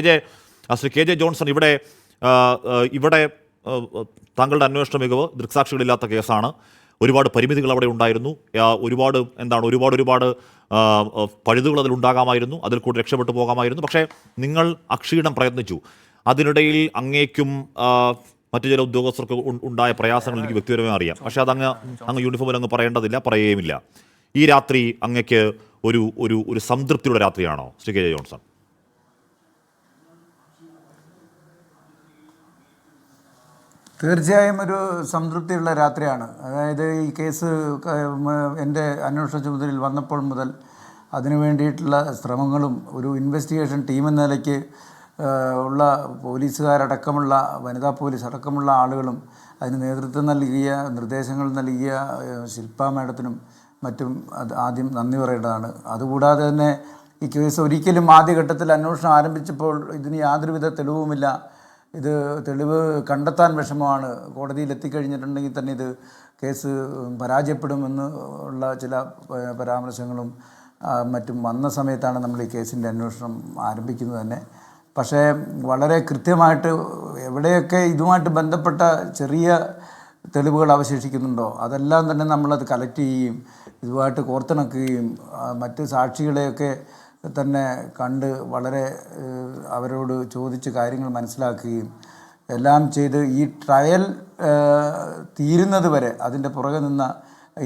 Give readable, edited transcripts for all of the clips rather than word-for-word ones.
J Shri K J Johnson, ഇവിടെ ഇവിടെ താങ്കളുടെ അന്വേഷണ മികവ് ദൃക്സാക്ഷികളില്ലാത്ത കേസാണ്. ഒരുപാട് പരിമിതികൾ അവിടെ ഉണ്ടായിരുന്നു. ഒരുപാട് പഴുതുകൾ അതിലുണ്ടാകാമായിരുന്നു. അതിൽ കൂടെ രക്ഷപ്പെട്ടു പോകാമായിരുന്നു. പക്ഷേ നിങ്ങൾ അക്ഷീണം പ്രയത്നിച്ചു. അതിനിടയിൽ അങ്ങേക്കും മറ്റു ചില ഉദ്യോഗസ്ഥർക്ക് ഉണ്ടായ പ്രയാസങ്ങൾ എനിക്ക് വ്യക്തിപരമായി അറിയാം. പക്ഷേ അങ്ങ് യൂണിഫോമിൽ അങ്ങ് പറയേണ്ടതില്ല, പറയുകയുമില്ല. ഈ രാത്രി അങ്ങക്ക് ഒരു സംതൃപ്തിയുടെ രാത്രിയാണോ ശ്രീ കെ ജെ ജോൺസൺ? തീർച്ചയായും ഒരു സംതൃപ്തിയുള്ള രാത്രിയാണ്. അതായത് ഈ കേസ് എൻ്റെ അന്വേഷണ ചുമതലയിൽ വന്നപ്പോൾ മുതൽ അതിനു വേണ്ടിയിട്ടുള്ള ശ്രമങ്ങളും ഒരു ഇൻവെസ്റ്റിഗേഷൻ ടീം എന്ന നിലയ്ക്ക് ഉള്ള പോലീസുകാരടക്കമുള്ള വനിതാ പോലീസ് അടക്കമുള്ള ആളുകളും അതിന് നേതൃത്വം നൽകിയ നിർദ്ദേശങ്ങൾ നൽകിയ ശില്പ മാഡത്തിനും മറ്റും ആദ്യം നന്ദി പറയേണ്ടതാണ്. അതുകൂടാതെ തന്നെ ഈ കേസ് ഒരിക്കലും ആദ്യഘട്ടത്തിൽ അന്വേഷണം ആരംഭിച്ചപ്പോൾ ഇതിന് യാതൊരുവിധ തെളിവുമില്ല, ഇത് തെളിവ് കണ്ടെത്താൻ വിഷമമാണ്, കോടതിയിൽ എത്തിക്കഴിഞ്ഞിട്ടുണ്ടെങ്കിൽ തന്നെ ഇത് കേസ് പരാജയപ്പെടുമെന്ന് ഉള്ള ചില പരാമർശങ്ങളും മറ്റും വന്ന സമയത്താണ് നമ്മൾ ഈ കേസിൻ്റെ അന്വേഷണം ആരംഭിക്കുന്നത് തന്നെ. പക്ഷേ വളരെ കൃത്യമായിട്ട് എവിടെയൊക്കെ ഇതുമായിട്ട് ബന്ധപ്പെട്ട ചെറിയ തെളിവുകൾ അവശേഷിക്കുന്നുണ്ടോ അതെല്ലാം തന്നെ നമ്മളത് കളക്ട് ചെയ്യുകയും ഇതുമായിട്ട് കോർത്തിണക്കുകയും മറ്റ് സാക്ഷികളെയൊക്കെ തന്നെ കണ്ട് വളരെ അവരോട് ചോദിച്ച് കാര്യങ്ങൾ മനസ്സിലാക്കുകയും എല്ലാം ചെയ്ത് ഈ ട്രയൽ തീരുന്നത് വരെ അതിൻ്റെ പുറകെ നിന്ന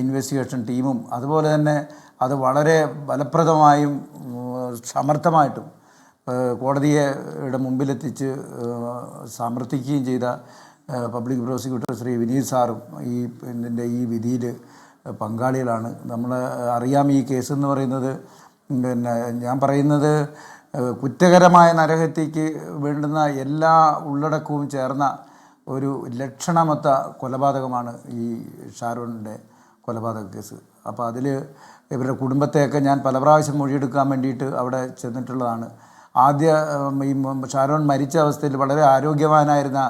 ഇൻവെസ്റ്റിഗേഷൻ ടീമും അതുപോലെ തന്നെ അത് വളരെ ഫലപ്രദമായും സമർത്ഥമായിട്ടും കോടതിയുടെ മുമ്പിലെത്തിച്ച് സമർത്ഥിക്കുകയും ചെയ്ത പബ്ലിക് പ്രോസിക്യൂട്ടർ ശ്രീ വിനീത് സാറും ഈ വിധിയിൽ പങ്കാളികളാണ്. നമ്മൾ അറിയാം, ഈ കേസ് എന്ന് പറയുന്നത് ഞാൻ പറയുന്നത് കുറ്റകരമായ നരഹത്യക്ക് വേണ്ടുന്ന എല്ലാ ഉള്ളടക്കവും ചേർന്ന ഒരു ലക്ഷണമൊത്ത കൊലപാതകമാണ് ഈ ഷാരോണിൻ്റെ കൊലപാതക കേസ്. അപ്പോൾ അതിൽ ഇവരുടെ കുടുംബത്തെയൊക്കെ ഞാൻ പല പ്രാവശ്യം മൊഴിയെടുക്കാൻ വേണ്ടിയിട്ട് അവിടെ ചെന്നിട്ടുള്ളതാണ്. ഈ ഷാരോൺ മരിച്ച അവസ്ഥയിൽ വളരെ ആരോഗ്യവാനായിരുന്ന,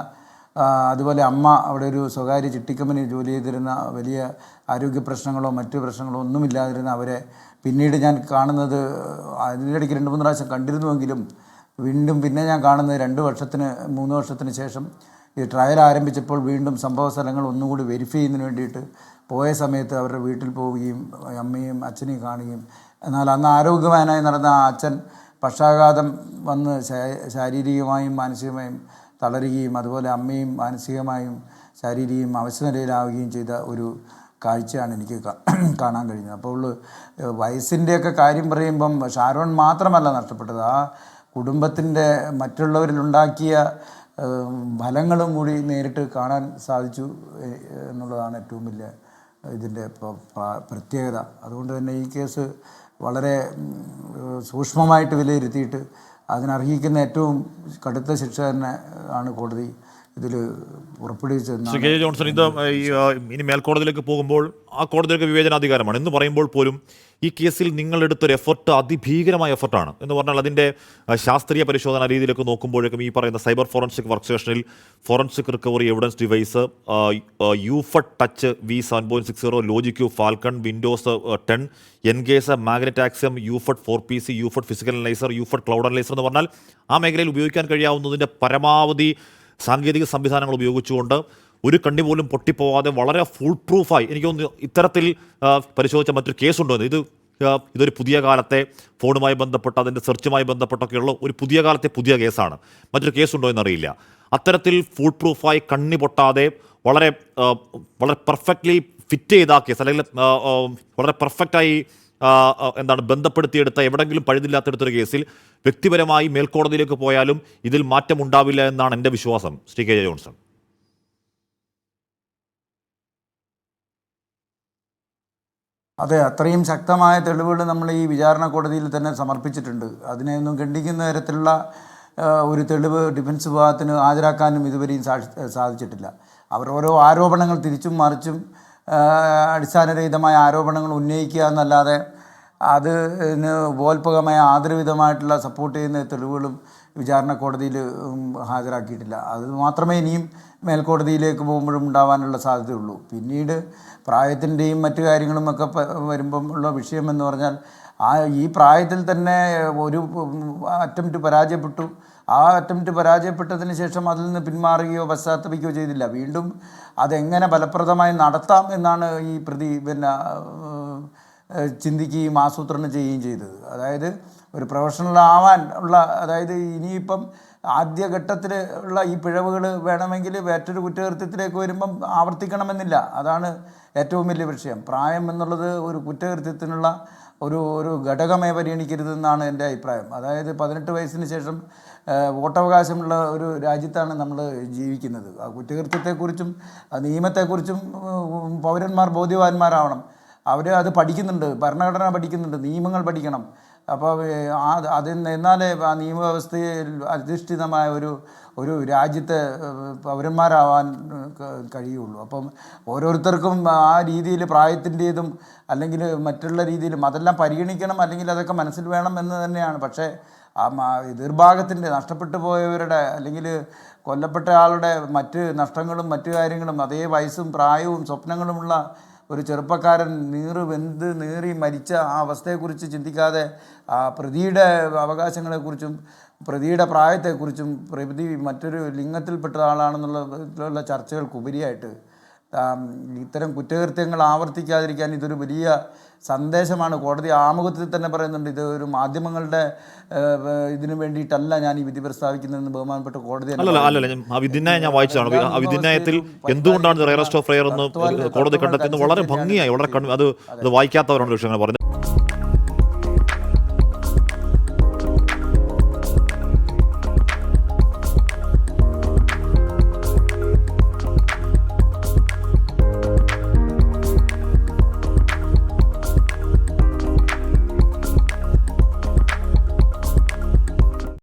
അതുപോലെ അമ്മ അവിടെ ഒരു സ്വകാര്യ ചിട്ടിക്കമ്പനിയിൽ ജോലി ചെയ്തിരുന്ന, വലിയ ആരോഗ്യ പ്രശ്നങ്ങളോ മറ്റു പ്രശ്നങ്ങളോ ഒന്നുമില്ലാതിരുന്ന അവരെ പിന്നീട് ഞാൻ കാണുന്നത് അതിനിടയ്ക്ക് 2-3 പ്രാവശ്യം കണ്ടിരുന്നുവെങ്കിലും വീണ്ടും പിന്നെ ഞാൻ കാണുന്നത് 2-3 വർഷത്തിന് ശേഷം ഈ ട്രയൽ ആരംഭിച്ചപ്പോൾ വീണ്ടും സംഭവ സ്ഥലങ്ങൾ ഒന്നുകൂടി വെരിഫൈ ചെയ്യുന്നതിന് വേണ്ടിയിട്ട് പോയ സമയത്ത് അവരുടെ വീട്ടിൽ പോവുകയും അമ്മയും അച്ഛനെയും കാണുകയും, എന്നാൽ അന്ന് ആരോഗ്യവാനായി നടന്ന ആ അച്ഛൻ പക്ഷാഘാതം വന്ന് ശാരീരികമായും മാനസികമായും തളരുകയും അതുപോലെ അമ്മയും മാനസികമായും ശാരീരികമായും അവശനിലയിലാവുകയും ചെയ്ത ഒരു കാഴ്ചയാണ് എനിക്ക് കാണാൻ കഴിഞ്ഞത്. അപ്പോൾ വയസ്സിൻ്റെയൊക്കെ കാര്യം പറയുമ്പം ഷാരോൺ മാത്രമല്ല നഷ്ടപ്പെട്ടത്, ആ കുടുംബത്തിൻ്റെ മറ്റുള്ളവരിലുണ്ടാക്കിയ ഫലങ്ങളും കൂടി നേരിട്ട് കാണാൻ സാധിച്ചു എന്നുള്ളതാണ് ഏറ്റവും വലിയ ഇതിൻ്റെ പ്രത്യേകത. അതുകൊണ്ട് തന്നെ ഈ കേസ് വളരെ സൂക്ഷ്മമായിട്ട് വിലയിരുത്തിയിട്ട് അതിനർഹിക്കുന്ന ഏറ്റവും കടുത്ത ശിക്ഷ തന്നെ ആണ് കോടതി ഇതിൽ പുറപ്പെടുവിച്ചത്. ശ്രീ കെ ജെ ജോൺസൺ, ഇത് ഇനി മേൽക്കോടതിയിലേക്ക് പോകുമ്പോൾ ആ കോടതിയിലേക്ക് വിവേചനാധികാരമാണ് എന്ന് പറയുമ്പോൾ പോലും ഈ കേസിൽ നിങ്ങളെടുത്തൊരു എഫർട്ട് അതിഭീകരമായ എഫർട്ടാണ് എന്ന് പറഞ്ഞാൽ അതിൻ്റെ ശാസ്ത്രീയ പരിശോധന രീതിയിലേക്ക് നോക്കുമ്പോഴേക്കും ഈ പറയുന്ന സൈബർ ഫോറൻസിക് വർക്ക് സ്റ്റേഷനിൽ forensic recovery evidence device, UFED touch V7.60, Logicube Falcon, Windows 10, EnCase, Magnet Axiom, UFED 4PC, UFED physical analyzer, UFED cloud analyzer എന്ന് പറഞ്ഞാൽ ആ മേഖലയിൽ ഉപയോഗിക്കാൻ കഴിയാവുന്നതിൻ്റെ പരമാവധി സാങ്കേതിക സംവിധാനങ്ങൾ ഉപയോഗിച്ചുകൊണ്ട് ഒരു കണ്ണി പോലും പൊട്ടിപ്പോവാതെ വളരെ ഫുൾ പ്രൂഫായി, എനിക്ക് തോന്നുന്നു ഇത്തരത്തിൽ പരിശോധിച്ച മറ്റൊരു കേസുണ്ടോ എന്ന്. ഇതൊരു പുതിയ കാലത്തെ ഫോണുമായി ബന്ധപ്പെട്ട അതിൻ്റെ സെർച്ചുമായി ബന്ധപ്പെട്ടൊക്കെയുള്ള ഒരു പുതിയ കാലത്തെ പുതിയ കേസാണ്. മറ്റൊരു കേസുണ്ടോ എന്നറിയില്ല. അത്തരത്തിൽ ഫുൾ പ്രൂഫായി കണ്ണി പൊട്ടാതെ വളരെ പെർഫെക്റ്റ്ലി ഫിറ്റ് ചെയ്ത ആ കേസ്, അല്ലെങ്കിൽ വളരെ പെർഫെക്റ്റായി ബന്ധപ്പെടുത്തിയെടുത്ത എവിടെങ്കിലും പഴുതില്ലാത്തെടുത്തൊരു കേസിൽ വ്യക്തിപരമായി മേൽക്കോടതിയിലേക്ക് പോയാലും ഇതിൽ മാറ്റമുണ്ടാവില്ല എന്നാണ് എൻ്റെ വിശ്വാസം. Shri K J Johnson. അതെ, അത്രയും ശക്തമായ തെളിവുകൾ നമ്മൾ ഈ വിചാരണ കോടതിയിൽ തന്നെ സമർപ്പിച്ചിട്ടുണ്ട്. അതിനെയൊന്നും ഖണ്ഡിക്കുന്ന തരത്തിലുള്ള ഒരു തെളിവ് ഡിഫൻസ് വിഭാഗത്തിന് ഹാജരാക്കാനും ഇതുവരെയും സാധിച്ചിട്ടില്ല. അവർ ഓരോ ആരോപണങ്ങൾ തിരിച്ചും മറിച്ചും അടിസ്ഥാനരഹിതമായ ആരോപണങ്ങൾ ഉന്നയിക്കുക എന്നല്ലാതെ അതിന് ഉപോത്പകമായ ആദരവിധമായിട്ടുള്ള സപ്പോർട്ട് ചെയ്യുന്ന തെളിവുകളും വിചാരണ കോടതിയിൽ ഹാജരാക്കിയിട്ടില്ല. അത് മാത്രമേ ഇനിയും മേൽക്കോടതിയിലേക്ക് പോകുമ്പോഴും ഉണ്ടാവാനുള്ള സാധ്യതയുള്ളൂ. പിന്നീട് പ്രായത്തിൻ്റെയും മറ്റു കാര്യങ്ങളുമൊക്കെ വരുമ്പം ഉള്ള വിഷയമെന്ന് പറഞ്ഞാൽ ഈ പ്രായത്തിൽ തന്നെ ഒരു അറ്റംപ്റ്റ് പരാജയപ്പെട്ടു, ആ അറ്റംപ്റ്റ് പരാജയപ്പെട്ടതിന് ശേഷം അതിൽ നിന്ന് പിന്മാറുകയോ പശ്ചാത്തപിക്കുകയോ ചെയ്തില്ല. വീണ്ടും അതെങ്ങനെ ഫലപ്രദമായി നടത്താം എന്നാണ് ഈ പ്രതി ചിന്തിക്കുകയും ആസൂത്രണം ചെയ്യുകയും ചെയ്തത്. അതായത് ഒരു പ്രൊഫഷണൽ ആവാൻ ഉള്ള, അതായത് ഇനിയിപ്പം ആദ്യഘട്ടത്തിൽ ഉള്ള ഈ പിഴവുകൾ വേണമെങ്കിൽ മറ്റൊരു കുറ്റകൃത്യത്തിലേക്ക് വരുമ്പം ആവർത്തിക്കണമെന്നില്ല. അതാണ് ഏറ്റവും വലിയ വിഷയം. പ്രായം എന്നുള്ളത് ഒരു കുറ്റകൃത്യത്തിനുള്ള ഒരു ഘടകമേ പരിഗണിക്കരുതെന്നാണ് എൻ്റെ അഭിപ്രായം. അതായത് 18 വയസ്സിന് ശേഷം വോട്ടവകാശമുള്ള ഒരു രാജ്യത്താണ് നമ്മൾ ജീവിക്കുന്നത്. ആ കുറ്റകൃത്യത്തെക്കുറിച്ചും നിയമത്തെക്കുറിച്ചും പൗരന്മാർ ബോധ്യവാന്മാരാവണം. അവർ അത് പഠിക്കുന്നുണ്ട്, ഭരണഘടന പഠിക്കുന്നുണ്ട്, നിയമങ്ങൾ പഠിക്കണം. അപ്പോൾ എന്നാലേ ആ നിയമവ്യവസ്ഥയിൽ അധിഷ്ഠിതമായ ഒരു രാജ്യത്തെ പൗരന്മാരാവാൻ കഴിയുള്ളൂ. അപ്പം ഓരോരുത്തർക്കും ആ രീതിയിൽ പ്രായത്തിൻ്റേതും അല്ലെങ്കിൽ മറ്റുള്ള രീതിയിലും അതെല്ലാം പരിഗണിക്കണം, അല്ലെങ്കിൽ അതൊക്കെ മനസ്സിൽ വേണം എന്ന് തന്നെയാണ്. പക്ഷേ ആ എതിർഭാഗത്തിൻ്റെ നഷ്ടപ്പെട്ടു പോയവരുടെ അല്ലെങ്കിൽ കൊല്ലപ്പെട്ട ആളുടെ മറ്റ് നഷ്ടങ്ങളും മറ്റു കാര്യങ്ങളും അതേ വയസ്സും പ്രായവും സ്വപ്നങ്ങളുമുള്ള ഒരു ചെറുപ്പക്കാരൻ നീറി മരിച്ച ആ അവസ്ഥയെക്കുറിച്ച് ചിന്തിക്കാതെ ആ പ്രതിയുടെ അവകാശങ്ങളെക്കുറിച്ചും പ്രതിയുടെ പ്രായത്തെക്കുറിച്ചും പ്രതി മറ്റൊരു ലിംഗത്തിൽപ്പെട്ട ആളാണെന്നുള്ള ചർച്ചകൾക്കുപരിയായിട്ട് ഇത്തരം കുറ്റകൃത്യങ്ങൾ ആവർത്തിക്കാതിരിക്കാൻ ഇതൊരു വലിയ സന്ദേശമാണ്. കോടതി ആമുഖത്തിൽ തന്നെ പറയുന്നുണ്ട്, ഇത് ഒരു മാധ്യമങ്ങളുടെ ഇതിനു വേണ്ടിയിട്ടല്ല ഞാൻ ഈ വിധി പ്രസ്താവിക്കുന്നതെന്ന് ബഹുമാനപ്പെട്ട കോടതി. അല്ലല്ല, ആ വിധിന്യായം ഞാൻ വായിച്ചതാണ്. ആ വിധിന്യായത്തിൽ എന്തുകൊണ്ടാണ് റയറസ്റ്റ് ഓഫ് റെയർ എന്ന് കോടതി കണ്ടെത്തുന്നത് വളരെ ഭംഗിയായി, വളരെ അത് വായിക്കാത്തവരാണ് വിഷയങ്ങൾ പറഞ്ഞത്.